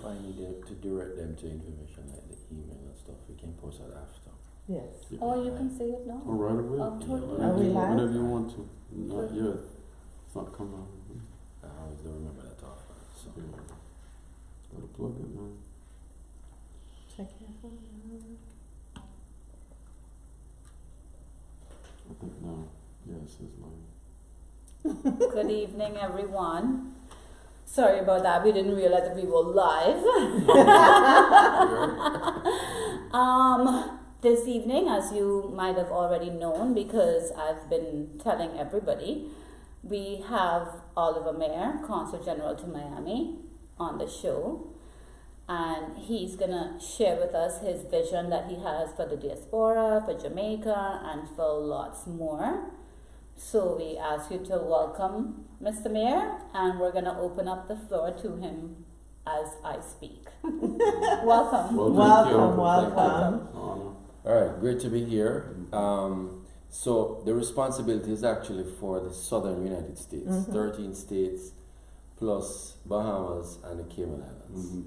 find it to direct them to information like the email and stuff, we can post it after. Yes. Or you can say it now. Oh, right away. Totally. Are we live? Whenever you want to. Not yet. It's not coming out. I always don't remember that off. So. Yeah. Gotta plug it, man. Check your phone. I think now. Yeah, it says live. Good evening, everyone. Sorry about that. We didn't realize that we were live. This evening, as you might have already known, because I've been telling everybody, we have Oliver Mair, Consul General to Miami, on the show. And he's going to share with us his vision that he has for the Diaspora, for Jamaica, and for lots more. So we ask you to welcome Mr. Mair, and we're going to open up the floor to him as I speak. Welcome. Welcome. All right, great to be here. So the responsibility is actually for the southern United States, 13 states plus Bahamas and the Cayman Islands.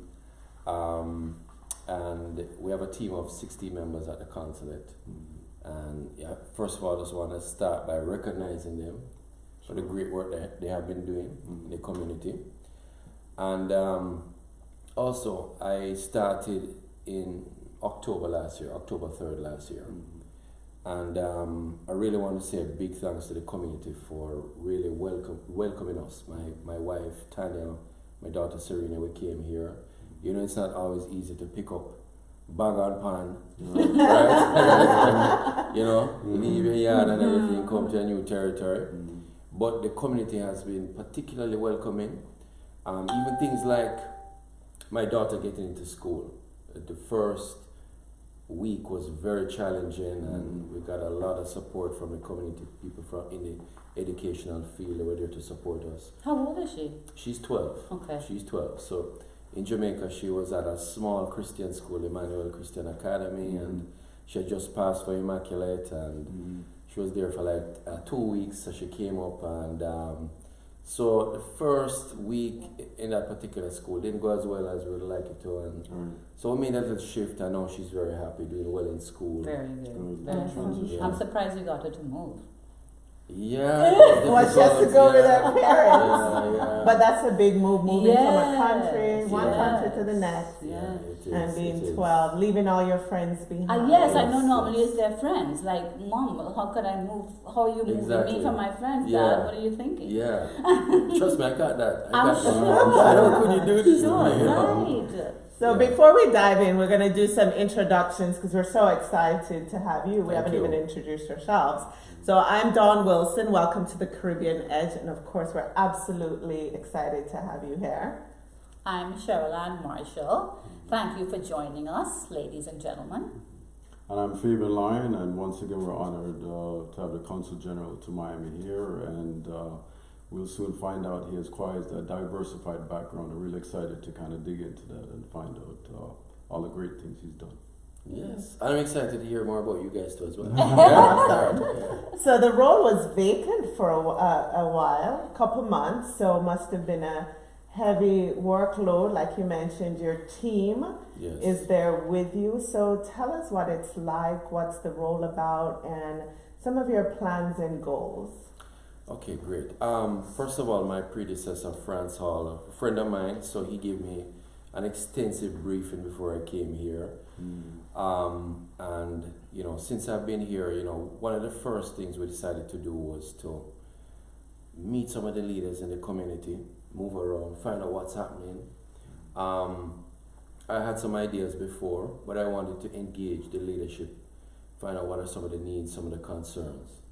And we have a team of 60 members at the consulate. And yeah, first of all, I just want to start by recognizing them for the great work that they have been doing in the community. And also, I started in October 3rd last year. And I really want to say a big thanks to the community for really welcoming us. My wife, Tanya, my daughter, Serena, we came here. You know, it's not always easy to pick up bag on pan, right? You know, leave your yard and everything, come to a new territory. But the community has been particularly welcoming. Even things like my daughter getting into school. The first week was very challenging, and we got a lot of support from the community, people from in the educational field. They were there to support us. How old is she? She's 12. Okay. She's 12. So in Jamaica, she was at a small Christian school, Emmanuel Christian Academy, and she had just passed for Immaculate, and she was there for like 2 weeks. So she came up, and so the first week in that particular school didn't go as well as we would like it to, and so we made that little shift. I know she's very happy, doing well in school. Very good. Very Very good. I'm surprised you got her to move. Yeah. Well, she has to go with her parents. Yeah. But that's a big move, moving from a Yes, country, one yes. country to the next, Yeah. it is, and being it is. 12, leaving all your friends behind. Yes, I know Yes, normally yes. it's their friends. Like, Mom, how could I move? How are you moving Exactly. me from my friends, Yeah. Dad? What are you thinking? Yeah. Trust me, I got that. I I'm got that. sure. I don't could you do this Sure, to me, you know? right. So Yeah. before we dive in, we're going to do some introductions because we're so excited to have you. We Thank haven't you. even introduced ourselves. So I'm Dawn Wilson. Welcome to the Caribbean Edge. And of course, we're absolutely excited to have you here. I'm Cheryl Ann Marshall. Thank you for joining us, ladies and gentlemen. And I'm Fabian Lyon, and once again we're honored to have the Consul General to Miami here, and we'll soon find out he has quite a diversified background. I'm really excited to kind of dig into that and find out all the great things he's done. Yes. I'm excited to hear more about you guys too as well. Awesome. So the role was vacant for a while, a couple months, so must have been a heavy workload. Like you mentioned, your team Yes. is there with you. So tell us what it's like, what's the role about, and some of your plans and goals. Okay, great. First of all, my predecessor, Franz Hall, a friend of mine, so he gave me an extensive briefing before I came here. And, you know, since I've been here, you know, one of the first things we decided to do was to meet some of the leaders in the community, move around, find out what's happening. I had some ideas before, but I wanted to engage the leadership, find out what are some of the needs, some of the concerns.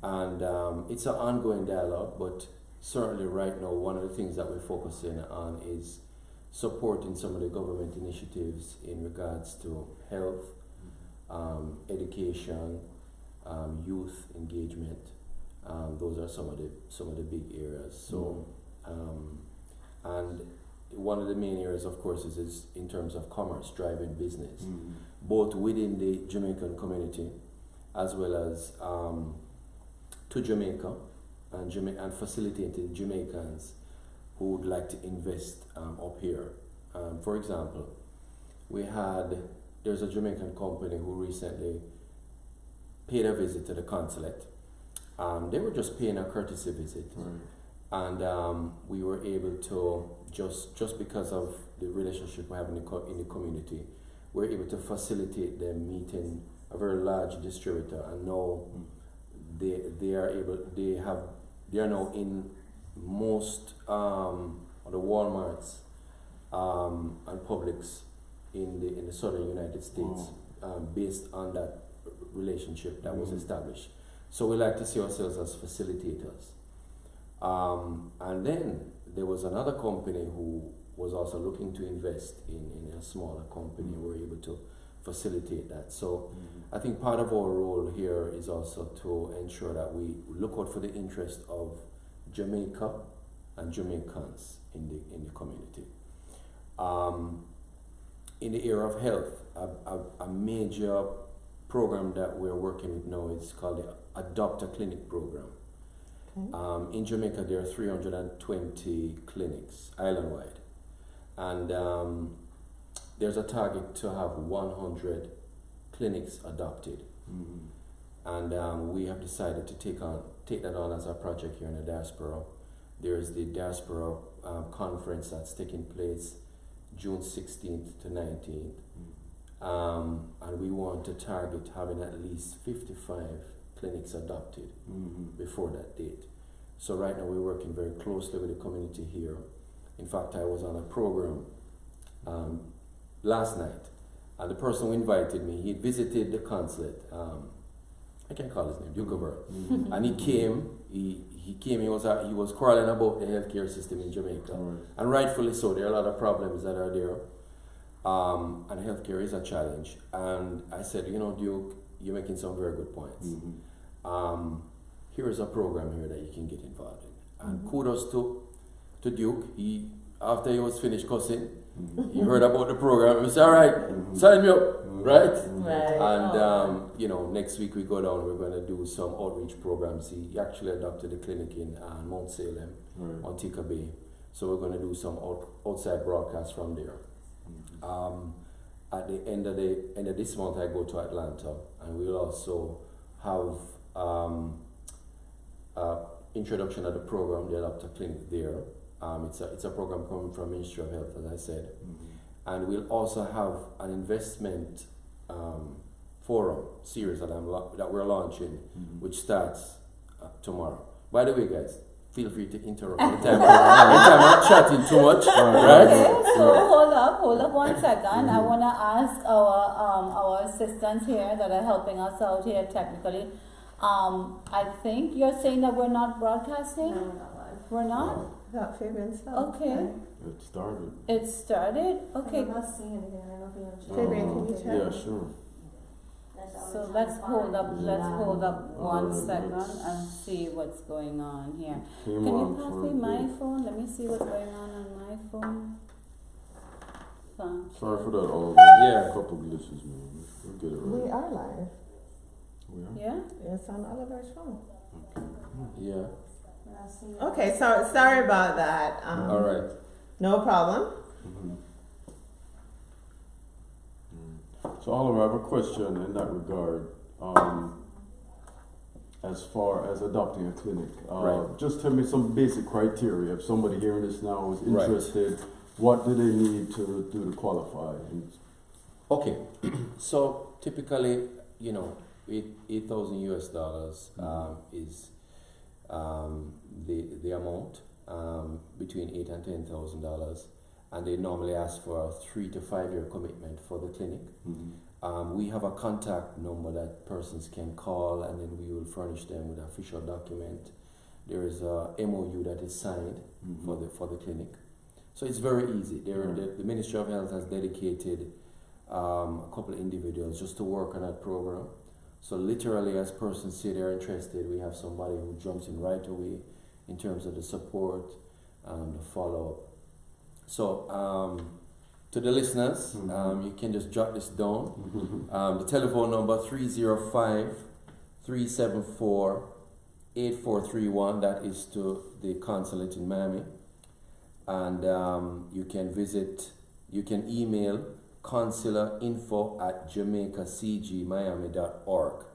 And it's an ongoing dialogue, but certainly right now, one of the things that we're focusing on is supporting some of the government initiatives in regards to health, education, youth engagement. Those are some of the big areas. So, and one of the main areas, of course, is in terms of commerce, driving business, both within the Jamaican community as well as to Jamaica and facilitating Jamaicans who would like to invest up here. For example, there's a Jamaican company who recently paid a visit to the consulate. They were just paying a courtesy visit. Right. And we were able to, just because of the relationship we have in the community, we're able to facilitate them meeting a very large distributor, and now they are now in most of the Walmarts and Publix in the southern United States, based on that relationship that was established. So we like to see ourselves as facilitators. And then there was another company who was also looking to invest in a smaller company. We were able to facilitate that. So I think part of our role here is also to ensure that we look out for the interest of Jamaica and Jamaicans in the community. In the area of health, a major program that we're working with now is called the Adopt a Clinic program. Okay. In Jamaica, there are 320 clinics island-wide, and there's a target to have 100 clinics adopted. And we have decided to take that on as a project here in the Diaspora. There's the Diaspora conference that's taking place June 16th to 19th. And we want to target having at least 55 clinics adopted before that date. So right now we're working very closely with the community here. In fact, I was on a program last night, and the person who invited me, he visited the consulate. I can't call his name, Duke of Earl. And he came, he was quarreling about the healthcare system in Jamaica. And rightfully so, there are a lot of problems that are there. And healthcare is a challenge. And I said, Duke, you're making some very good points. Here is a program here that you can get involved in. And kudos to Duke. After he was finished cussing, he heard about the program. He said, all right, sign me up, right? And, next week we go down, we're going to do some outreach programs. He actually adopted a clinic in Mount Salem, Montego Bay. So we're going to do some outside broadcasts from there. At the end of this month, I go to Atlanta, and we'll also have introduction of the program, the Adopt a Clinic there. It's a program coming from Ministry of Health, as I said, and we'll also have an investment forum series that we're launching, which starts tomorrow. By the way, guys, feel free to interrupt anytime I'm chatting too much, right? Okay, so hold up 1 second. I want to ask our assistants here that are helping us out here technically. I think you're saying that we're not broadcasting? No, we're not live. We're not? That Fabian stuff. Okay. It started. It started? Okay. I'm not seeing anything. I don't know if you want to check. Fabian, can you check? Yeah, sure. So let's hold up 1 second and see what's going on here. Can you pass me my phone? Let me see what's going on my phone. Sorry for that, all. Yeah. A couple glitches, man. We'll get it We right. are live. We are? Yeah? It's on Oliver's phone. Yeah. Okay, so sorry about that. All right. No problem. So, Oliver, I have a question in that regard. As far as adopting a clinic, just tell me some basic criteria. If somebody hearing this now is interested, what do they need to do to qualify? Okay, so typically, $8,000 US is the amount, between $8,000 and $10,000, and they normally ask for a 3 to 5 year commitment for the clinic. We have a contact number that persons can call, and then we will furnish them with an official document. There is a MOU that is signed for the clinic, so it's very easy. The Ministry of Health has dedicated a couple of individuals just to work on that program. So literally, as persons say they're interested, we have somebody who jumps in right away in terms of the support and the follow-up. So to the listeners, you can just jot this down. The telephone number 305-374-8431, that is to the consulate in Miami. And you can visit you can email consularinfo@jamaicacgmiami.org.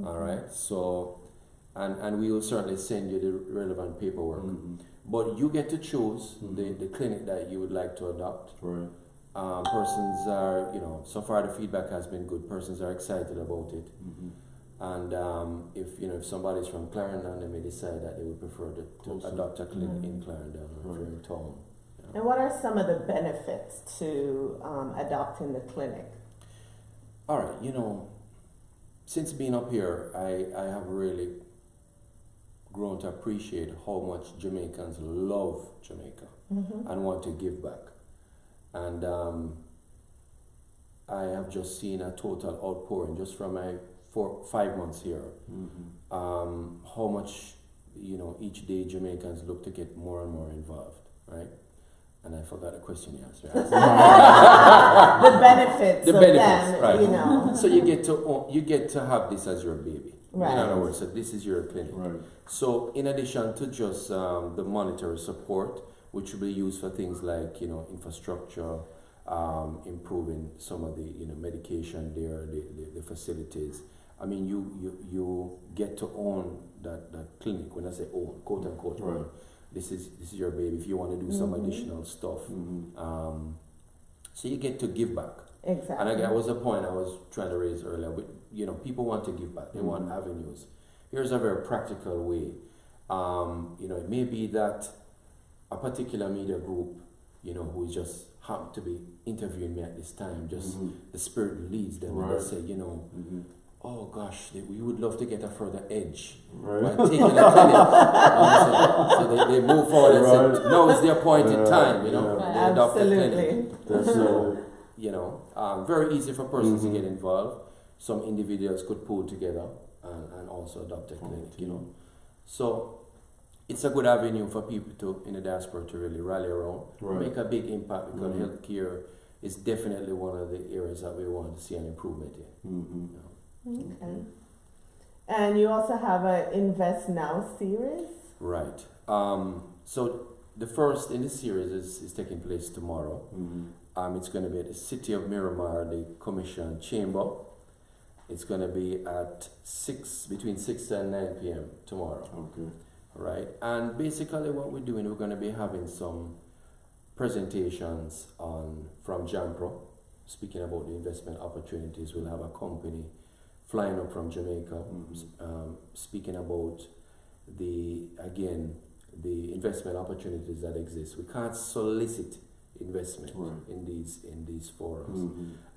All right, so and we will certainly send you the relevant paperwork. But you get to choose the clinic that you would like to adopt. Right. Persons are, so far the feedback has been good. Persons are excited about it. And if somebody's from Clarendon, they may decide that they would prefer to adopt a clinic in Clarendon or if you're in town. And what are some of the benefits to adopting the clinic? All right, since being up here, I have really grown to appreciate how much Jamaicans love Jamaica and want to give back. And I have just seen a total outpouring just from my 5 months here. How much, each day Jamaicans look to get more and more involved, right? And I forgot the question you asked. The benefits. The of benefits, them, right? So you get to have this as your baby. Right. In other words, so this is your clinic. Right. So in addition to just the monetary support, which will be used for things like infrastructure, improving some of the medication there, the facilities. I mean, you get to own that clinic. When I say own, quote unquote, right. own. This is your baby. If you want to do some additional stuff, so you get to give back. Exactly. And that was a point I was trying to raise earlier. But, people want to give back. They want avenues. Here's a very practical way. It may be that a particular media group, who just happened to be interviewing me at this time, just the spirit leads them, and they say, oh gosh, we would love to get a further edge by taking a clinic. So they move forward and say, no, it's the appointed time, they adopt a clinic. So, very easy for persons to get involved. Some individuals could pull together and also adopt a clinic, So it's a good avenue for people in the diaspora to really rally around, make a big impact, because healthcare is definitely one of the areas that we want to see an improvement in. Okay. And you also have a Invest Now series? Right. So the first in the series is taking place tomorrow. It's going to be at the City of Miramar, the Commission Chamber. It's going to be at between 6 and 9 p.m. tomorrow. Okay. Right. And basically what we're doing, we're going to be having some presentations from Jamaica, speaking about the investment opportunities. We'll have a company flying up from Jamaica, speaking about the investment opportunities that exist. We can't solicit investment in these forums,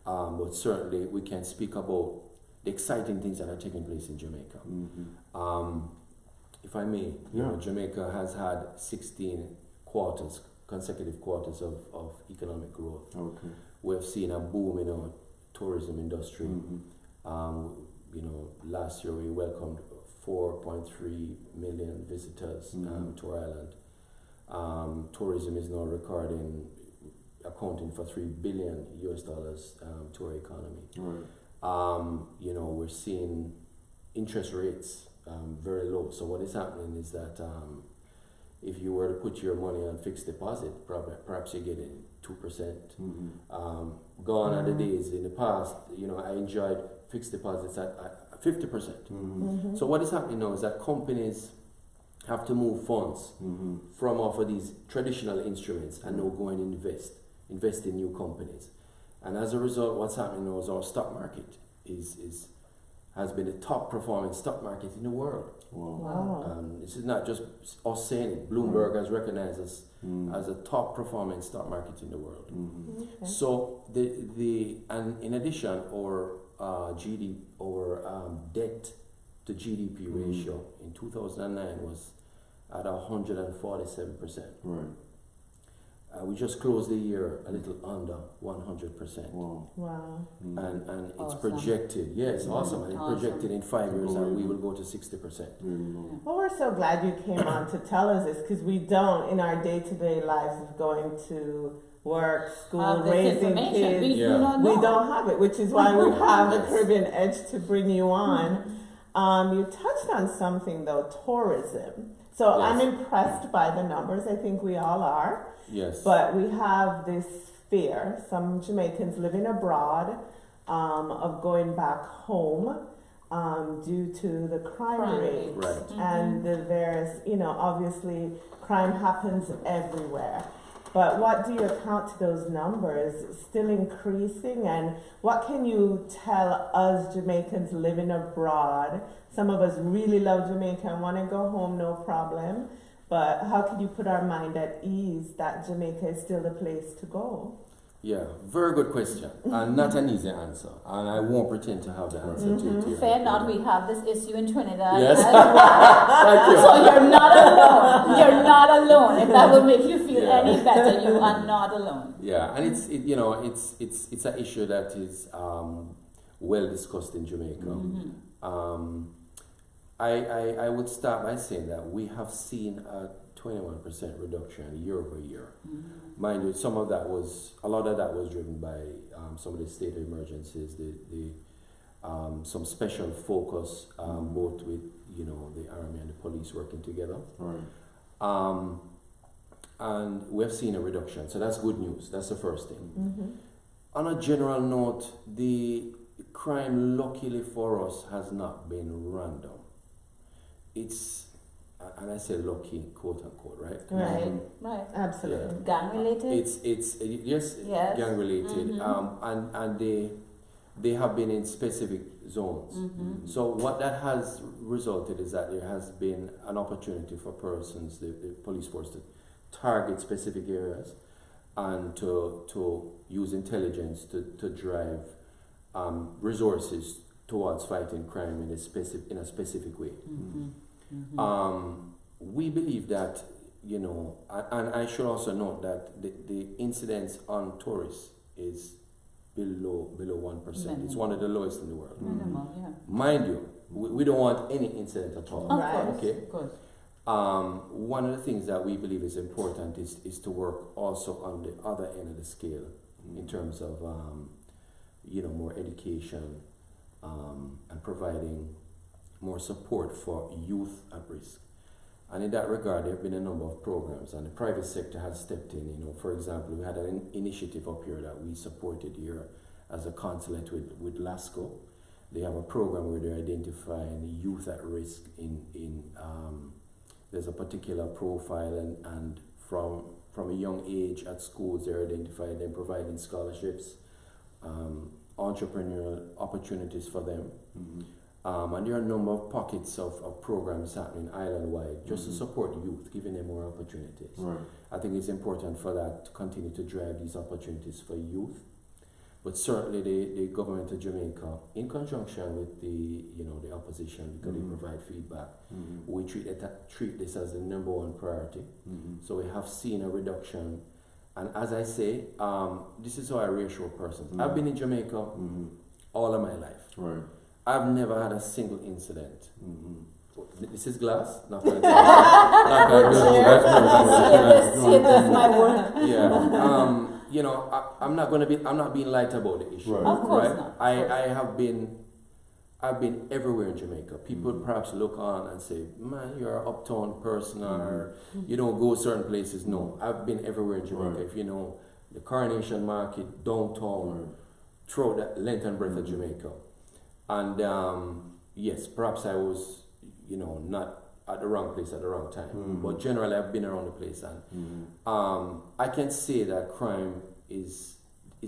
but certainly we can speak about the exciting things that are taking place in Jamaica. If I may, Jamaica has had 16 consecutive quarters of economic growth. Okay. We've seen a boom in our tourism industry. Last year we welcomed 4.3 million visitors to our island. Tourism is now accounting for $3 billion to our economy. Right. We're seeing interest rates very low. So what is happening is that if you were to put your money on fixed deposit, perhaps you're getting 2%. Gone are the days in the past. I enjoyed fixed deposits at 50%. So what is happening now is that companies have to move funds from off of these traditional instruments and now go and invest in new companies. And as a result, what's happening now is our stock market has been the top performing stock market in the world. Wow. This is not just us saying it. Bloomberg has recognized us as a top performing stock market in the world. Okay. So and in addition, our debt to GDP ratio in 2009 was at 147%. Right. We just closed the year a little under 100%. Wow. And it's projected, it's awesome. And it's projected in 5 years that we will go to 60%. Well, we're so glad you came on to tell us this, because we don't, in our day-to-day lives of going to work, school, raising kids, we don't have it, which is why we have the Caribbean Edge to bring you on. You touched on something though, tourism. So I'm impressed by the numbers. I think we all are. Yes. But we have this fear, some Jamaicans living abroad, of going back home due to the crime rate. Right. And the various, obviously crime happens everywhere. But what do you account to those numbers still increasing? And what can you tell us Jamaicans living abroad? Some of us really love Jamaica and want to go home, no problem. But how can you put our mind at ease that Jamaica is still the place to go? Yeah, very good question, and not an easy answer, and I won't pretend to have the answer to it. Fair not, we have this issue in Trinidad. Yes. Thank you. So you're not alone. You're not alone. If that will make you feel any better, you are not alone. Yeah, and it's an issue that is well discussed in Jamaica. I would start by saying that we have seen a 21% reduction year over year. Mind you, a lot of that was driven by some of the state of emergencies, some special focus, both with the army and the police working together. Right. And we've seen a reduction, so that's good news. That's the first thing. On a general note, the crime, luckily for us, has not been random. It's, and I say lucky, quote unquote, right? Right, right. Absolutely. Yeah. Gang related? Yes, gang related. And they have been in specific zones. So what that has resulted is that there has been an opportunity for persons, the police force, to target specific areas and to use intelligence to drive resources towards fighting crime in a specific way. We believe that, and I should also note that the incidence on tourists is below 1%. Minimum. It's one of the lowest in the world. Minimum, yeah. Mind you, we don't want any incident at all. Right. Okay. Of course. One of the things that we believe is important is to work also on the other end of the scale in terms of more education and providing more support for youth at risk. And in that regard, there have been a number of programs, and the private sector has stepped in. For example, we had an initiative up here that we supported here as a consulate with LASCO. They have a program where they're identifying youth at risk there's a particular profile, and from a young age at schools, they're identifying and providing scholarships, entrepreneurial opportunities for them. And there are a number of pockets of programs happening island-wide just to support youth, giving them more opportunities. Right. I think it's important for that to continue to drive these opportunities for youth. But certainly the government of Jamaica, in conjunction with the opposition, because they provide feedback, we treat this as the number one priority. So we have seen a reduction. And as I say, this is how I reassure persons. I've been in Jamaica all of my life. Right. I've never had a single incident. This is glass. Not my work. Yeah. I'm not being light about the issue. Right. Of course not. I've been everywhere in Jamaica. People perhaps look on and say, "Man, you're an uptown person, or you don't go certain places." No, I've been everywhere in Jamaica. If you know the Coronation Market, downtown, throughout the length and breadth of Jamaica. And yes, perhaps I was, not at the wrong place at the wrong time. But generally, I've been around the place, and I can say that crime is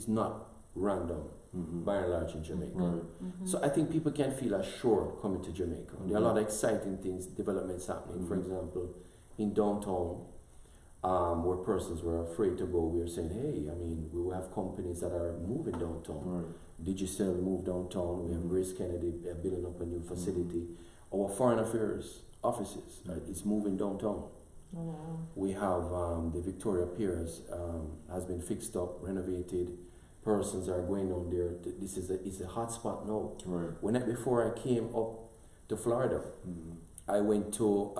not random by and large in Jamaica. So I think people can feel assured coming to Jamaica. There are a lot of exciting things, developments happening. For example, in downtown, where persons were afraid to go, we were saying, hey, we will have companies that are moving downtown. Digicel move downtown. We have Grace Kennedy building up a new facility. Our foreign affairs offices is moving downtown. We have the Victoria Piers has been fixed up, renovated. Persons are going down there. This is it's a hot spot now. Before I came up to Florida, I went to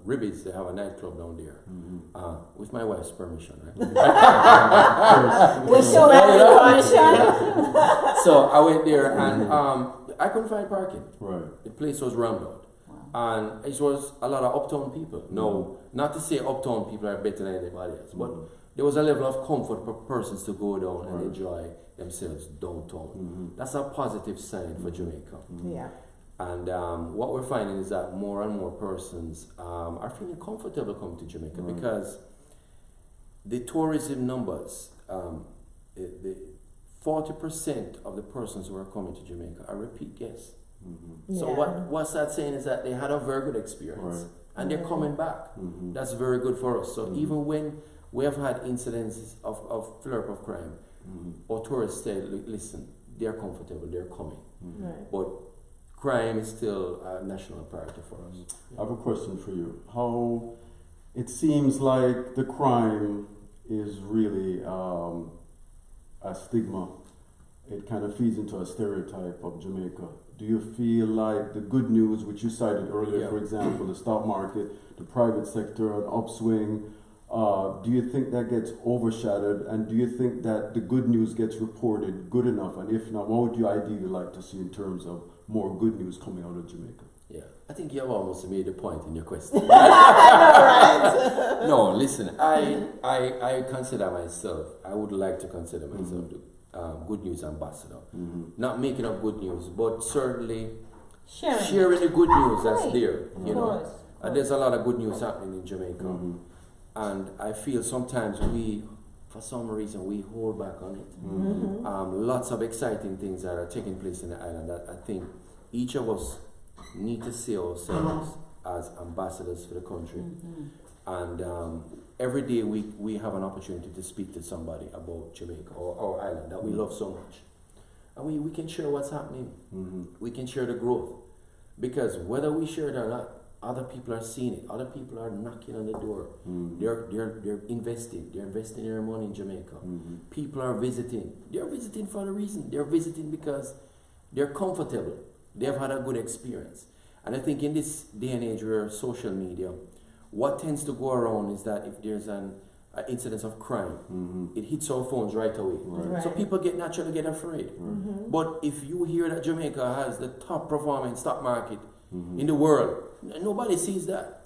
Ribbies. They have a nightclub down there, with my wife's permission, right? With your wife's permission. So I went there, and I couldn't find parking. Right. The place was rammed out. And it was a lot of uptown people. No, not to say uptown people are better than anybody else, but there was a level of comfort for persons to go down and enjoy themselves downtown. That's a positive sign for Jamaica. Yeah. And what we're finding is that more and more persons are feeling comfortable coming to Jamaica because the tourism numbers, the 40% of the persons who are coming to Jamaica are repeat guests. So what's that saying is that they had a very good experience and they're coming back. That's very good for us. So even when we have had incidences of flare-up of crime, or tourists say, listen, they're comfortable, they're coming. But crime is still a national priority for us. I have a question for you. How it seems like the crime is really a stigma. It kind of feeds into a stereotype of Jamaica. Do you feel like the good news, which you cited earlier, for example, the stock market, the private sector, an upswing, do you think that gets overshadowed, and do you think that the good news gets reported good enough? And if not, what would you ideally like to see in terms of more good news coming out of Jamaica? Yeah, I think you have almost made a point in your question. Right. No, listen, I consider myself, I would like to consider myself the good news ambassador. Not making up good news, but certainly sharing the good news that's there. You know, there's a lot of good news happening in Jamaica. And I feel sometimes for some reason, we hold back on it. Lots of exciting things that are taking place in the island that I think each of us need to see ourselves as ambassadors for the country. And every day we have an opportunity to speak to somebody about Jamaica or our island that we love so much. And we can share what's happening. We can share the growth. Because whether we share it or not, other people are seeing it. Other people are knocking on the door. They're investing. They're investing their money in Jamaica. People are visiting. They're visiting for a reason. They're visiting because they're comfortable. They've had a good experience. And I think in this day and age where social media, what tends to go around is that if there's an incidence of crime, it hits our phones right away. So people naturally get afraid. But if you hear that Jamaica has the top performing stock market in the world, nobody sees that.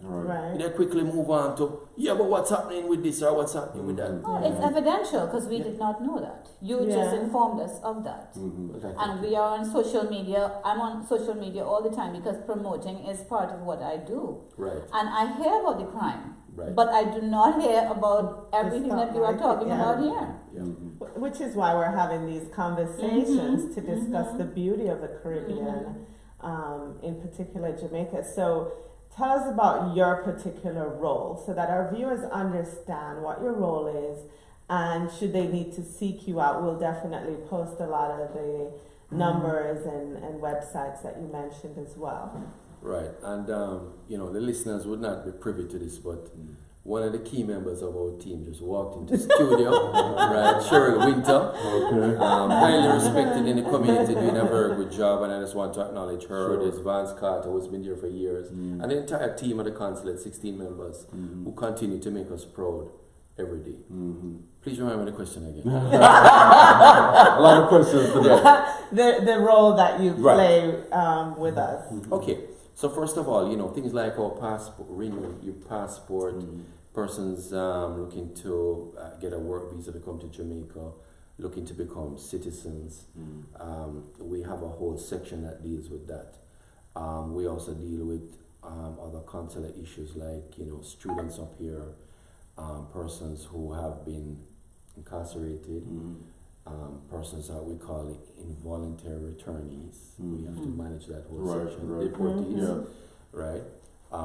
They quickly move on to, but what's happening with this or what's happening with that? Oh, it's evidential because we did not know that. You just informed us of that. And we are on social media. I'm on social media all the time because promoting is part of what I do. And I hear about the crime. But I do not hear about everything that you are talking about here. Which is why we're having these conversations to discuss the beauty of the Caribbean, in particular Jamaica. So tell us about your particular role so that our viewers understand what your role is, and should they need to seek you out, we'll definitely post a lot of the numbers and websites that you mentioned as well. Right, and the listeners would not be privy to this, but one of the key members of our team just walked into the studio, right? Cheryl Winter, highly respected in the community, doing a very good job, and I just want to acknowledge her. There's Vance Carter, who's been here for years, and the entire team of the consulate, 16 members, who continue to make us proud every day. Please remember the question again. A lot of questions today. The role that you play with us. Okay. So first of all, things like our passport, renew your passport, persons looking to get a work visa to come to Jamaica, looking to become citizens. We have a whole section that deals with that. We also deal with other consular issues like, students up here, persons who have been incarcerated, persons that we call involuntary returnees. We have to manage that whole section. Deportees, right?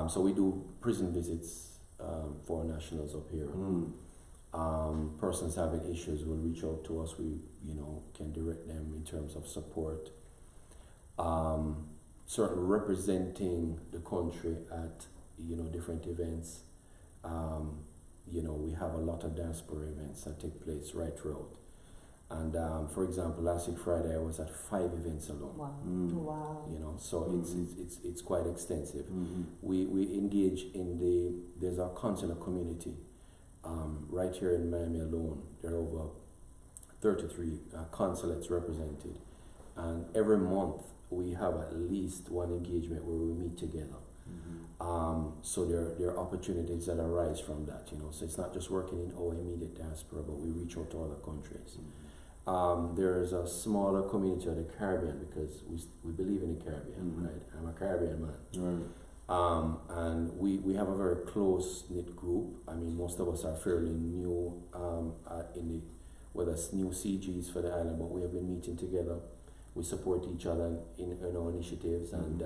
So we do prison visits for nationals up here. Persons having issues will reach out to us. We, can direct them in terms of support. Certainly representing the country at, different events. We have a lot of diaspora events that take place right throughout. And for example, last week Friday I was at 5 events alone. Wow. So it's quite extensive. We engage in there's our consular community right here in Miami alone. There are over 33 consulates represented, and every month we have at least one engagement where we meet together So there are opportunities that arise from that, you know. So it's not just working in our immediate diaspora, but we reach out to other countries. There is a smaller community of the Caribbean because we believe in the Caribbean, right? I'm a Caribbean man. Right. And we have a very close-knit group. I mean, most of us are fairly new whether it's new CGs for the island, but we have been meeting together. We support each other in our initiatives, and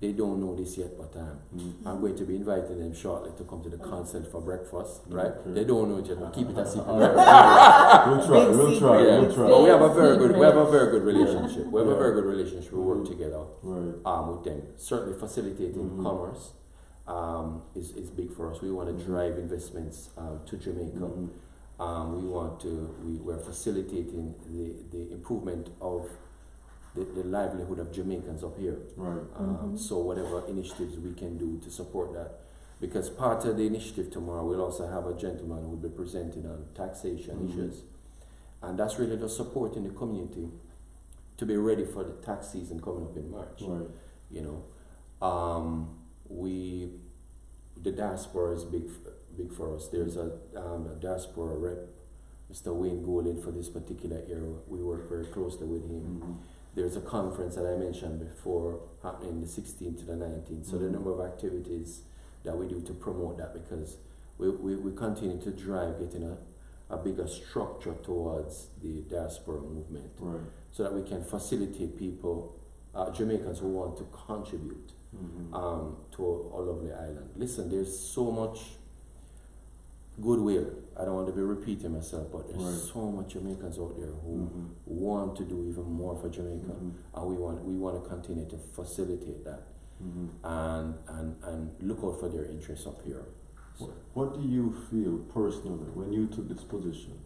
they don't know this yet, but I'm going to be inviting them shortly to come to the council for breakfast, right? Okay. They don't know it yet, but keep it a secret. We'll try. But we have a very good relationship. We have a very good relationship. We work together with them. Certainly facilitating commerce is big for us. We want to drive investments to Jamaica. We're facilitating the improvement of the livelihood of Jamaicans up here. Right. So whatever initiatives we can do to support that. Because part of the initiative tomorrow, we'll also have a gentleman who will be presenting on taxation issues. And that's really just supporting the community to be ready for the tax season coming up in March. Right. You know, the diaspora is big for us. There's a diaspora rep, Mr. Wayne Golden, for this particular area. We work very closely with him. There's a conference that I mentioned before happening the 16th to the 19th. So the number of activities that we do to promote that, because we continue to drive getting a bigger structure towards the diaspora movement, so that we can facilitate people, Jamaicans who want to contribute to our lovely island. Listen, there's so much goodwill. I don't want to be repeating myself, but there's so much Jamaicans out there who want to do even more for Jamaica, and we want to continue to facilitate that and look out for their interests up here. So. What do you feel personally when you took this position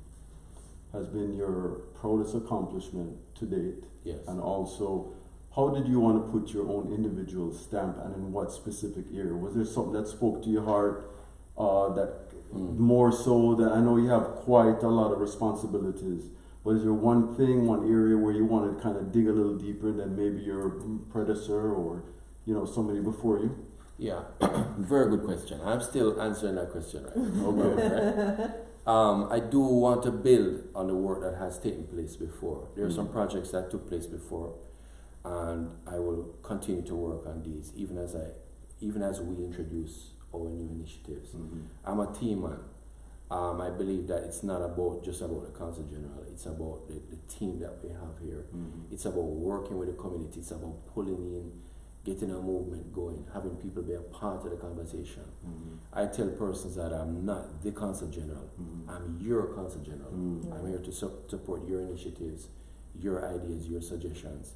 has been your proudest accomplishment to date? Yes. And also, how did you want to put your own individual stamp, and in what specific area? Was there something that spoke to your heart that more so that I know you have quite a lot of responsibilities, but is there one thing, one area where you want to kind of dig a little deeper than maybe your predecessor or, you know, somebody before you? Yeah, very good question. I'm still answering that question right now. Right? I do want to build on the work that has taken place before. There are some projects that took place before, and I will continue to work on these, even as we introduce our new initiatives. I'm a team man. I believe that it's not just about the Council General. It's about the team that we have here. It's about working with the community. It's about pulling in, getting a movement going, having people be a part of the conversation. I tell persons that I'm not the Council General. I'm your Council General. I'm here to support your initiatives, your ideas, your suggestions.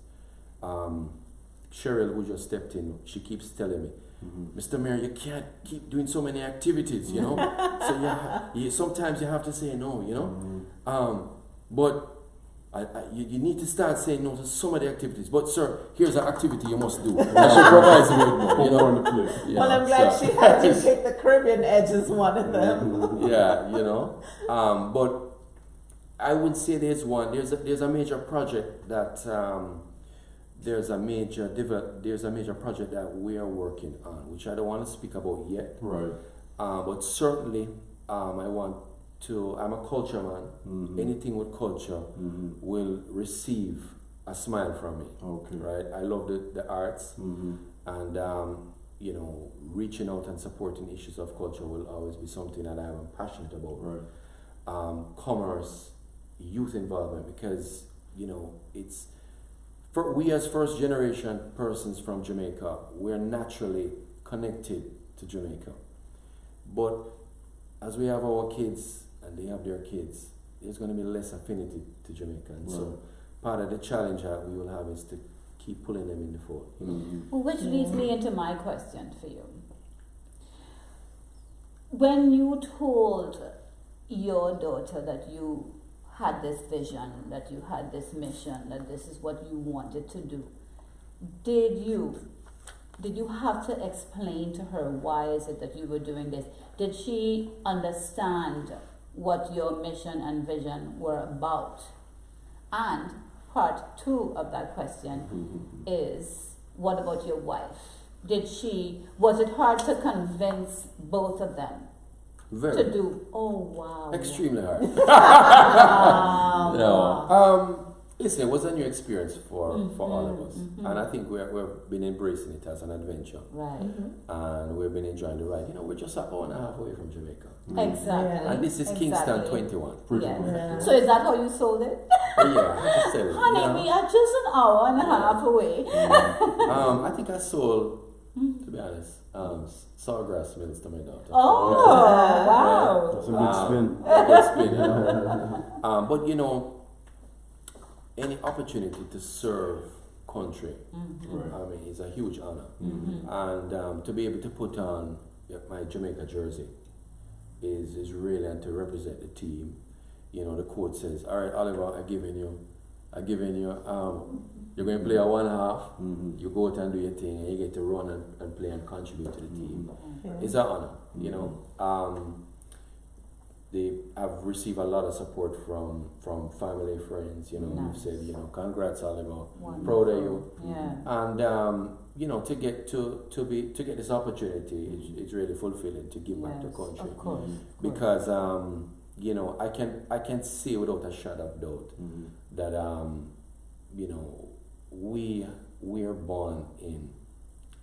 Cheryl, who just stepped in, she keeps telling me, Mr. Mair, you can't keep doing so many activities, you know. So sometimes you have to say no, you know. But you need to start saying no to some of the activities. But sir, here's an activity you must do. And she provides me with more, you know. Well, I'm glad she had you pick the Caribbean edge as one of them. Yeah, you know. But I would say there's a major project that. There's a major project that we are working on, which I don't want to speak about yet. Right. But certainly, I'm a culture man. Anything with culture will receive a smile from me. Okay. Right. I love the arts, and you know, reaching out and supporting issues of culture will always be something that I am passionate about. Right. Commerce, youth involvement, because you know it's. We as first generation persons from Jamaica, we're naturally connected to Jamaica. But as we have our kids and they have their kids, there's going to be less affinity to Jamaica. And so part of the challenge that we will have is to keep pulling them in the fold. Well, which leads me into my question for you. When you told your daughter that you had this vision, that you had this mission, that this is what you wanted to do, did you have to explain to her why is it that you were doing this? Did she understand what your mission and vision were about? And part two of that question is, what about your wife? was it hard to convince both of them Very. to do? Oh, wow. Extremely hard. Wow. No. Listen, it was a new experience for all of us. And I think we've been embracing it as an adventure. Right. And we've been enjoying the ride. We're just an hour and a half away from Jamaica. Exactly. And this is Kingston 21. Yeah. So is that how you sold it? Yeah, I just said it. Honey, we are just an hour and a half away. I think I sold, to be honest, Sawgrass Mills to my daughter. Oh, wow. That's a good spin. Good spin, but any opportunity to serve country, I mean, is a huge honor. And to be able to put on my Jamaica jersey is really, and to represent the team. The quote says, "All right, Oliver, I've given you, you're going to play a one half, you go out and do your thing, and you get to run and play and contribute to the team." It's an honor, I've received a lot of support from family, friends, who've said, congrats, Oliver, proud of you. And to get to get this opportunity, it's really fulfilling to give back to country. Of course. Because I can say without a shadow of doubt that we are born in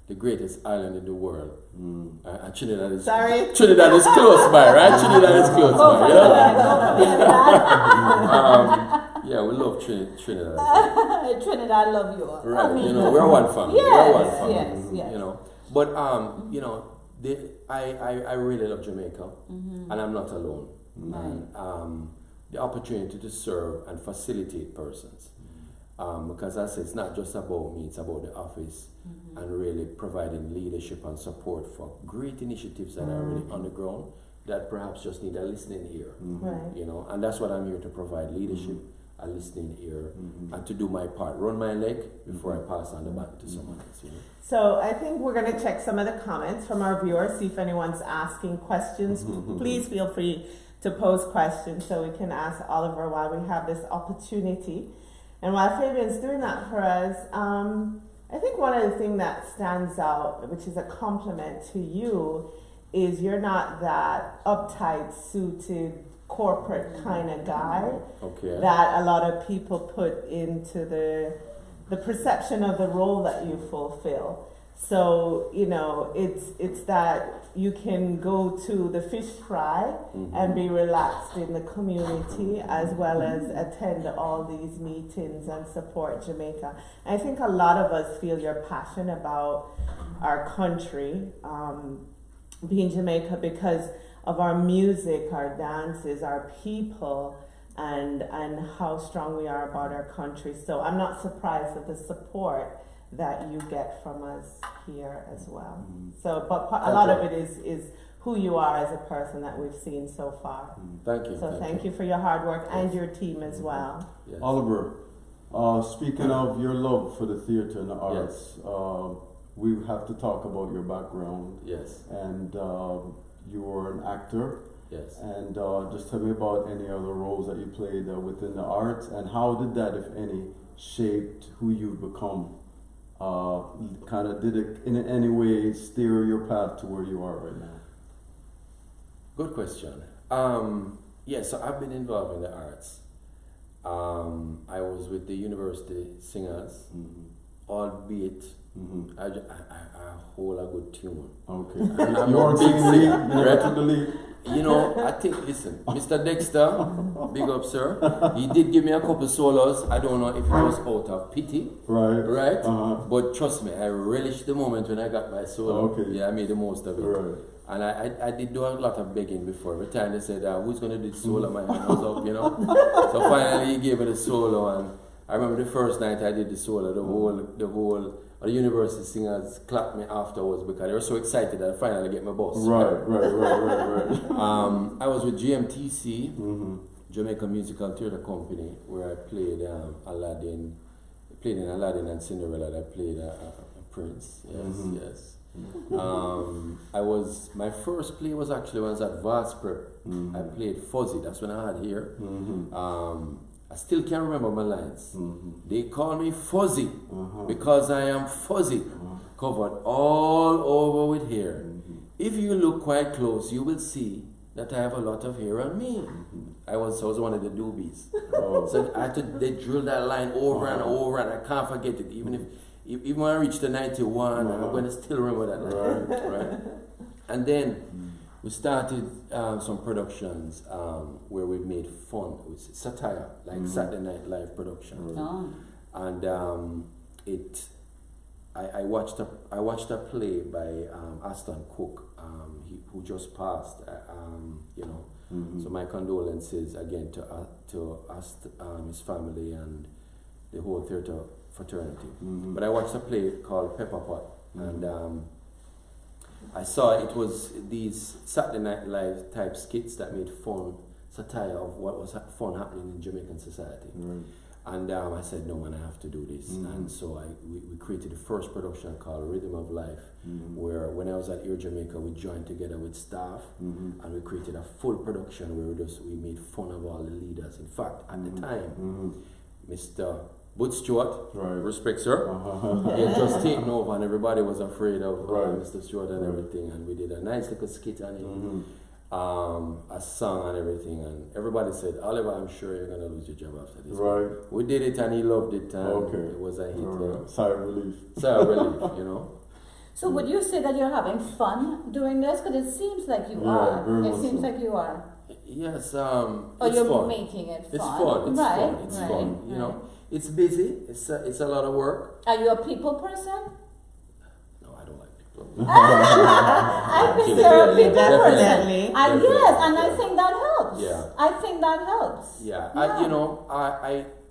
the greatest island in the world. Trinidad is close by, right? Trinidad is close by. Yeah, we love Trinidad. Trinidad love you all. Right, we're one family. Yes. But I really love Jamaica, and I'm not alone. And the opportunity to serve and facilitate persons. Because I say it's not just about me, it's about the office and really providing leadership and support for great initiatives that are really on the ground that perhaps just need a listening ear. And that's what I'm here to provide: leadership, a listening ear, and to do my part, run my leg before I pass on the baton to someone else. So I think we're going to check some of the comments from our viewers, see if anyone's asking questions. Please feel free to pose questions so we can ask Oliver while we have this opportunity. And while Fabian's doing that for us, I think one of the things that stands out, which is a compliment to you, is you're not that uptight, suited, corporate kind of guy that a lot of people put into the perception of the role that you fulfill. So, it's that you can go to the fish fry and be relaxed in the community, as well as attend all these meetings and support Jamaica. I think a lot of us feel your passion about our country, being Jamaica, because of our music, our dances, our people, and how strong we are about our country. So I'm not surprised at the support that you get from us here as well. So, but a lot of it is who you are as a person that we've seen so far. Thank you. So thank you for your hard work and your team as well. Yes. Oliver, speaking of your love for the theater and the arts, we have to talk about your background. Yes. And you were an actor. Yes. And just tell me about any other roles that you played within the arts, and how did that, if any, shaped who you've become? Kind of did it in any way steer your path to where you are right now? Good question. So I've been involved in the arts. I was with the university singers, albeit I hold a good tune. Okay. I'm You weren't singing lead? You never took the lead? I think, listen, Mr. Dexter, big up, sir. He did give me a couple solos. I don't know if it was out of pity. Right? But trust me, I relished the moment when I got my solo. Okay. Yeah, I made the most of it. Right. And I did do a lot of begging before. Every time they said, who's going to do the solo? My hand was up, So finally he gave me the solo. And I remember the first night I did the solo, the whole university singers clapped me afterwards because they were so excited that I finally get my boss. Right. I was with T.C.E, Jamaica Musical Theatre Company, where I played Aladdin. Played in Aladdin and Cinderella. I played a prince. Yes. My first play was actually when I was at Vast Prep. I played Fuzzy. That's when I had here. I still can't remember my lines. They call me fuzzy because I am fuzzy, covered all over with hair. If you look quite close, you will see that I have a lot of hair on me. I was one of the doobies. So they drilled that line over and over, and I can't forget it. Even when I reach the 91, I'm going to still remember that line. Right? And then we started some productions where we made fun with satire, like Saturday Night Live production. And I watched a play by Aston Cook, who just passed. So my condolences again to his family and the whole theatre fraternity. But I watched a play called Pepper Pot, and I saw it was these Saturday Night Live type skits that made fun satire of what was fun happening in Jamaican society. And I said, no man, I have to do this. And so we created the first production called Rhythm of Life, where when I was at Air Jamaica, we joined together with staff and we created a full production where we made fun of all the leaders. In fact, at the time, Mr. Bud Stewart, respect sir, he had just taken over and everybody was afraid of Mr. Stewart and everything, and we did a nice little skit on it. A song and everything, and everybody said, Oliver, I'm sure you're gonna lose your job after this. We did it and he loved it, and it was a hit. Sigh of relief. Sigh of relief, you know. So would you say that you're having fun doing this? Because it seems like you are. It seems like you are. Yes, or it's you're fun. making it fun. It's fun. It's fun. It's fun. You know, it's busy. It's a lot of work. Are you a people person? I think you're a people person. Definitely. Yes, and I think that helps. I think that helps.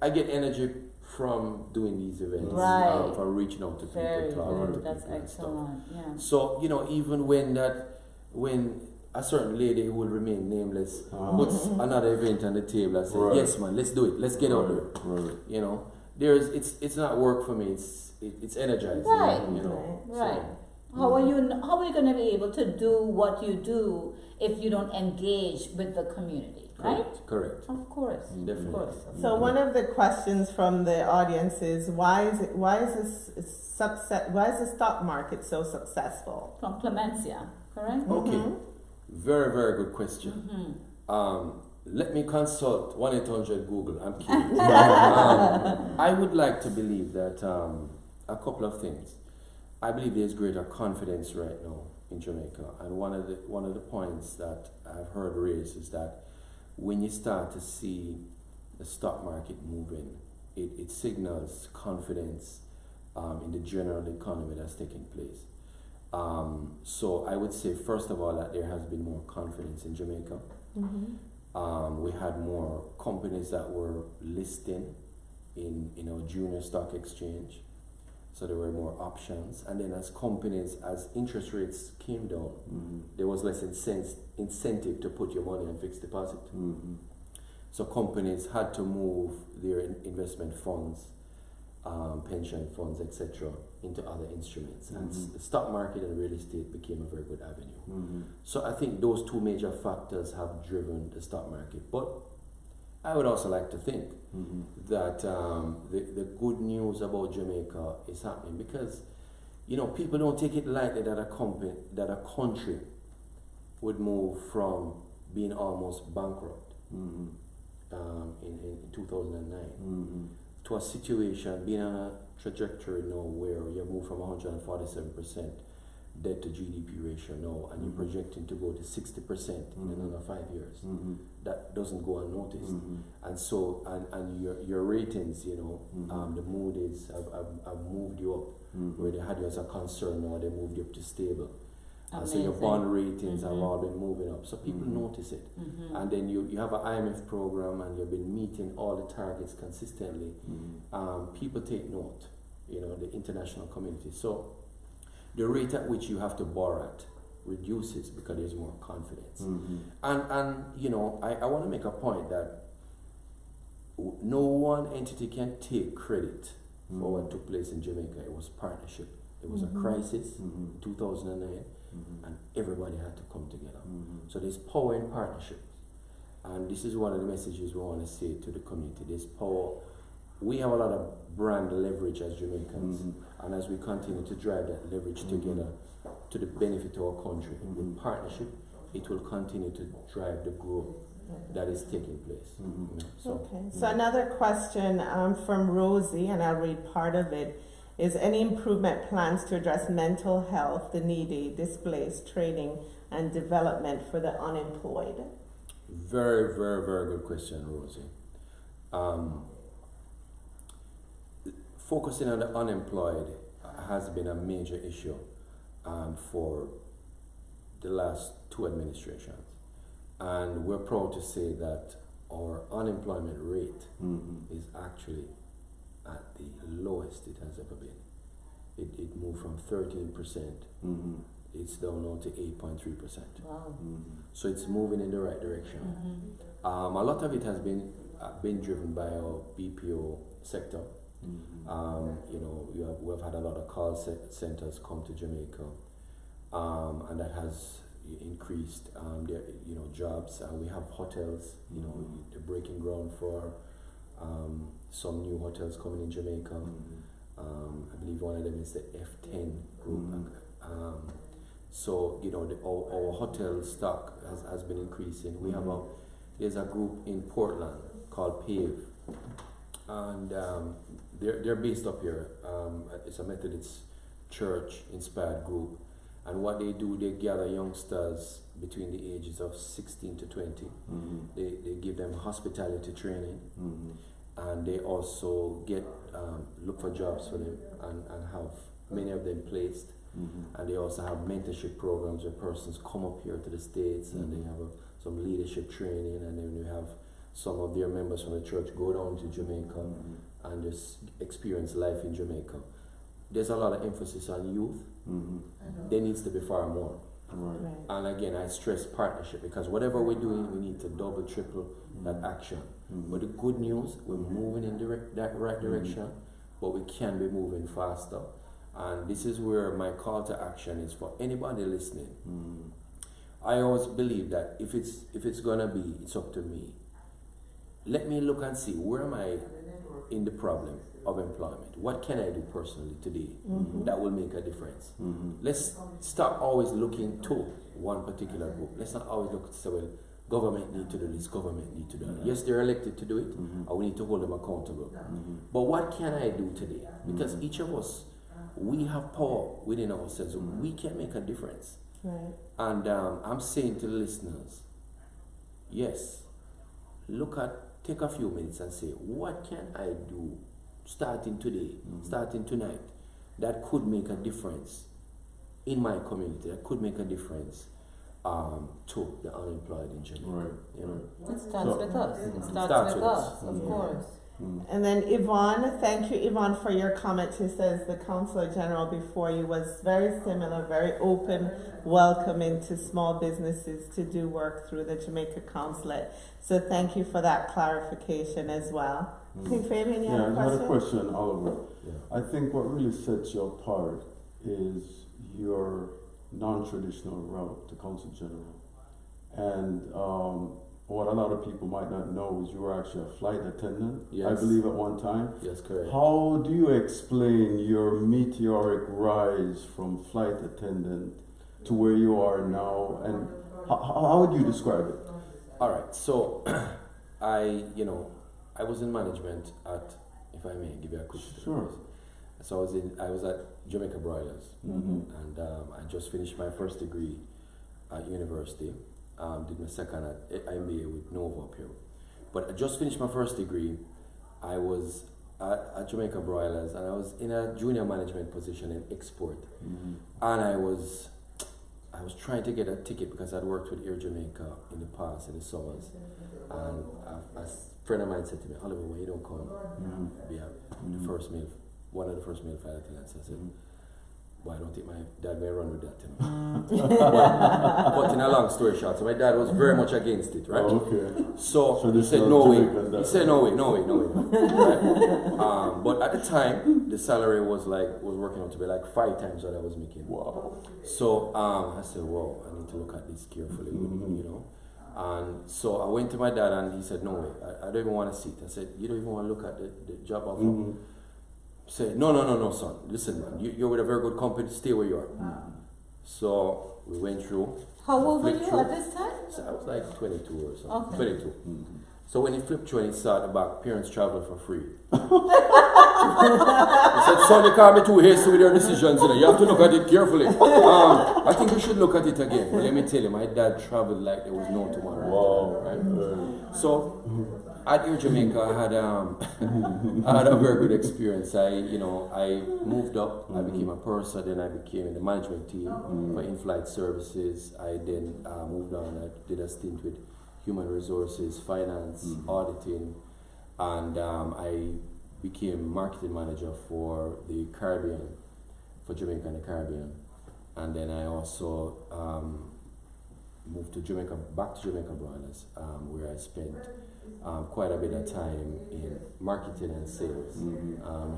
I get energy from doing these events, for reaching out to people, talking to That's people excellent. and stuff. So even when a certain lady who will remain nameless puts another event on the table and says, yes man, let's do it, let's get out there. You know, it's not work for me. It's energizing. You know. So, how are you going to be able to do what you do if you don't engage with the community, right? Correct. Of course. Definitely. Of course. So one of the questions from the audience is why is the stock market so successful? From Clemencia, correct? Okay. Very, very good question. Let me consult 1-800-GOOGLE. I'm kidding. I would like to believe that a couple of things. I believe there's greater confidence right now in Jamaica, and one of the points that I've heard raised is that when you start to see the stock market moving, it signals confidence in the general economy that's taking place. So I would say, first of all, that there has been more confidence in Jamaica. We had more companies that were listing in our junior stock exchange. So there were more options, and then as interest rates came down, there was less incentive to put your money in fixed deposit. So companies had to move their investment funds, pension funds, etc., into other instruments, and the stock market and real estate became a very good avenue. So I think those two major factors have driven the stock market. But I would also like to think that the good news about Jamaica is happening because, people don't take it lightly that a country would move from being almost bankrupt in 2009 to a situation, being on a trajectory now where you move from 147% debt to GDP ratio now, and you're projecting to go to 60% in another 5 years. That doesn't go unnoticed. And so, and your ratings, the Moody's have moved you up, where they had you as a concern, now they moved you up to stable. So your bond ratings have all been moving up. So people notice it. And then you have an IMF program, and you've been meeting all the targets consistently. People take note, the international community. So the rate at which you have to borrow at reduces because there's more confidence. And I want to make a point that no one entity can take credit for what took place in Jamaica. It was partnership. It was a crisis in 2009, and everybody had to come together. So there's power in partnership. And this is one of the messages we want to say to the community. There's power. We have a lot of brand leverage as Jamaicans, and as we continue to drive that leverage together to the benefit of our country, with partnership, it will continue to drive the growth that is taking place. So another question from Rosie, and I'll read part of it, is any improvement plans to address mental health, the needy, displaced, training and development for the unemployed? Very, very, very good question, Rosie. Focusing on the unemployed has been a major issue for the last 2 administrations. And we're proud to say that our unemployment rate is actually at the lowest it has ever been. It moved from 13%, it's down now to 8.3%. Wow. So it's moving in the right direction. A lot of it has been driven by our BPO sector. We've had a lot of call centers come to Jamaica, and that has increased their jobs. We have hotels, the breaking ground for some new hotels coming in Jamaica. I believe one of them is the F10 group. So our hotel stock has been increasing. We have there's a group in Portland called PAVE, and they're based up here. It's a Methodist church inspired group, and what they do, they gather youngsters between the ages of 16 to 20. They give them hospitality training, and they also look for jobs for them and have many of them placed. And they also have mentorship programs where persons come up here to the States and they have some leadership training, and then we have some of their members from the church go down to Jamaica and just experience life in Jamaica. There's a lot of emphasis on youth. There needs to be far more. Right. And again, I stress partnership, because whatever we're doing, we need to double, triple that action. But the good news, we're moving in that right direction, but we can be moving faster. And this is where my call to action is for anybody listening. I always believe that if it's gonna be, it's up to me. Let me look and see, where am I in the problem of employment? What can I do personally today that will make a difference? Let's stop always looking to one particular group. Let's not always look to say, well, government need to do this, government need to do that. Yes, they're elected to do it, and we need to hold them accountable. But what can I do today? Because each of us, we have power within ourselves. We can make a difference. Right. And I'm saying to the listeners, yes, take a few minutes and say, what can I do starting today, starting tonight, that could make a difference in my community, that could make a difference to the unemployed in Jamaica. It starts with us. It starts with us, of course. And then Yvonne, thank you Yvonne for your comment. She says the Consular General before you was very similar, very open, welcoming to small businesses to do work through the Jamaica Consulate. So thank you for that clarification as well. I think Fabian, you have a question? I had a question, Oliver. I think what really sets you apart is your non-traditional route to Consul General. And what a lot of people might not know is you were actually a flight attendant, I believe, at one time. Yes, correct. How do you explain your meteoric rise from flight attendant to where you are now, and how would you describe it? All right, so I was in management at, if I may give you a quick story. Sure. So I was at Jamaica Broilers, and I just finished my first degree at university. Did my second at MBA with Nova up here. But I just finished my first degree. I was at Jamaica Broilers, and I was in a junior management position in export. And I was trying to get a ticket because I'd worked with Air Jamaica in the past, in the summers. And a friend of mine said to me, Oliver, why you don't come be one of the first male flight attendants? I said, well, I don't think my dad may run with that to me. But in a long story short, so my dad was very much against it, right? So he said, no way. He said, no way. Right? But at the time, the salary was working out to be like 5 times what I was making. Wow. So I said, well, I need to look at this carefully, And so I went to my dad and he said, no way, I don't even want a seat. I said, you don't even want to look at the job offer? He said, no, son. Listen, man, you're with a very good company. Stay where you are. So we went through. How old were you at this time? So I was like 22 or something. Okay. 22. So when he flipped through and he saw the back, parents travel for free. He said, son, you can't be too hasty with your decisions. You know, you have to look at it carefully. I think you should look at it again. But let me tell you, my dad traveled like there was no tomorrow. Wow. Right? So at Air Jamaica, I had a very good experience. I moved up. I became a purser. Then I became in the management team for in-flight services. I then moved on. I did a stint with human resources, finance, auditing, and I became marketing manager for the Caribbean, for Jamaica and the Caribbean. And then I also moved to Jamaica, back to Jamaica Brothers, where I spent quite a bit of time in marketing and sales,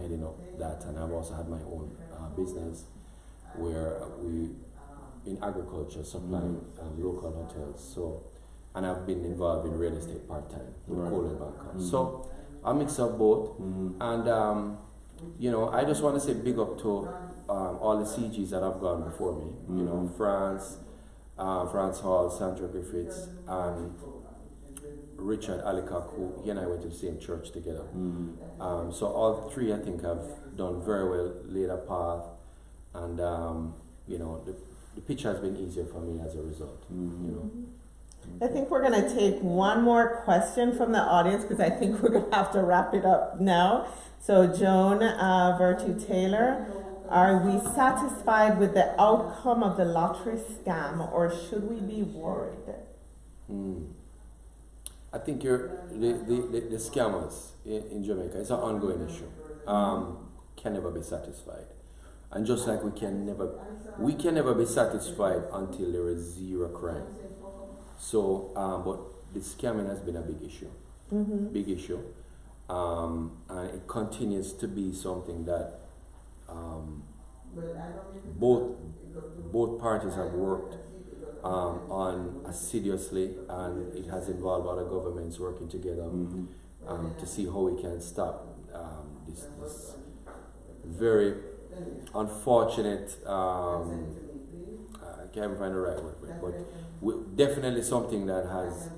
heading up that. And I've also had my own business where we, in agriculture, supplying local hotels. So, and I've been involved in real estate part-time with Coal and Banker. So I mix up both. And, I just want to say big up to all the CGs that have gone before me. You know, France Hall, Sandra Griffiths, and Richard Alikak, who he and I went to the same church together. So all three, I think, have done very well, laid a path. And, the picture has been easier for me as a result, I think we're going to take one more question from the audience because I think we're going to have to wrap it up now. So Joan Virtue Taylor, are we satisfied with the outcome of the lottery scam, or should we be worried? I think the scammers in Jamaica, it's an ongoing issue. Can never be satisfied. And just like we can never be satisfied until there is zero crime. So, but the scamming has been a big issue, big issue, and it continues to be something that both parties have worked on assiduously, and it has involved other governments working together to see how we can stop this very unfortunate. I can't find the right word, but definitely something that has,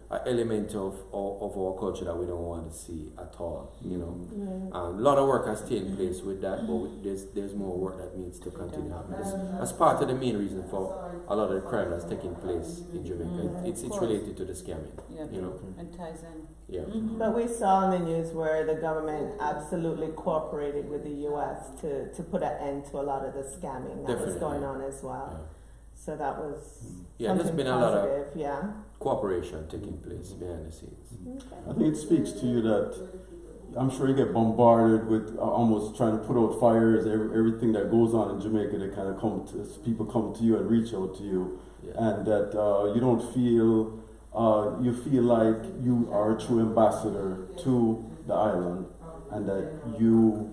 an element of our culture that we don't want to see at all. A lot of work has taken place with that, but there's more work that needs to continue happening. That's part of the main reason for a lot of the crime that's taking place in Jamaica. It's related to the scamming. And ties in. Yeah. But we saw in the news where the government absolutely cooperated with the U.S. to put an end to a lot of the scamming that was going on as well. Yeah. So that was there's been a lot of yeah. cooperation taking place behind the scenes. Okay. I think it speaks to you that I'm sure you get bombarded with almost trying to put out fires, everything that goes on in Jamaica. They kind of people come to you and reach out to you, and that you don't feel, you feel like you are a true ambassador to the island, and that you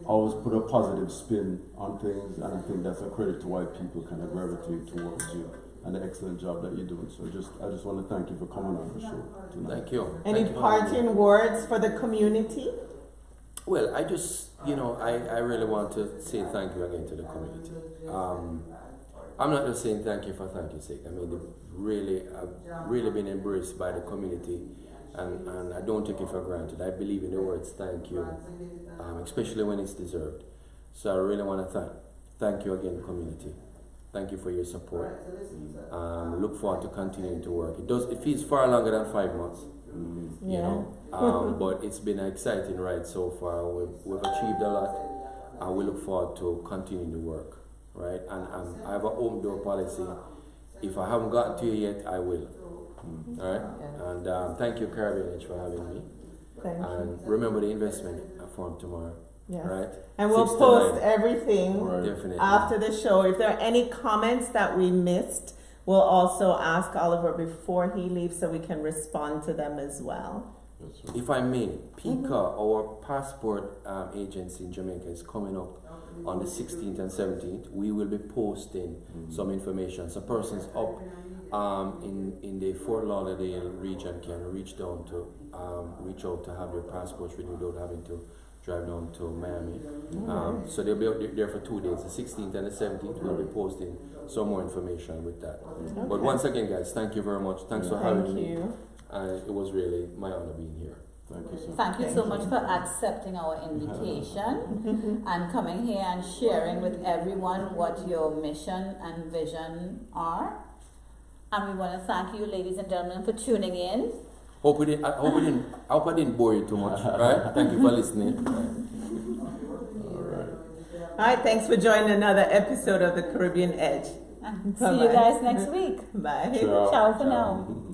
always put a positive spin on things, and I think that's a credit to why people kind of gravitate towards you and the excellent job that you're doing. So I just want to thank you for coming on the show tonight. Thank you. Any parting words for the community? Well, I just, I really want to say thank you again to the community. I'm not just saying thank you for thank you's sake. I mean, I've really been embraced by the community, and I don't take it for granted. I believe in the words thank you, especially when it's deserved. So I really want to thank you again, community. Thank you for your support. Look forward to continuing to work. It feels far longer than 5 months, but it's been an exciting ride so far. We've achieved a lot, and we look forward to continuing the work. Right, and I have an open door policy. If I haven't gotten to you yet, I will. All right, and thank you, Caribbean Edge, for having me. Thank you. Remember the investment forum tomorrow. Yes. Right, and we'll post everything definitely after the show. If there are any comments that we missed, we'll also ask Oliver before he leaves so we can respond to them as well. If I may, PICA, our passport agency in Jamaica, is coming up on the 16th and 17th. We will be posting some information. So persons up in the Fort Lauderdale region can reach out to have their passports renewed without having to drive down to Miami. So they'll be out there for 2 days, the 16th and the 17th. We'll be posting some more information with that. Okay. But once again, guys, thank you very much. Thanks for having me. It was really my honor being here. Thank you, sir. Thank you so much for accepting our invitation and coming here and sharing with everyone what your mission and vision are. And we want to thank you, ladies and gentlemen, for tuning in. I hope I didn't bore you too much, right? Thank you for listening. All right, thanks for joining another episode of the Caribbean Edge. See you guys next week. Bye. Ciao for now.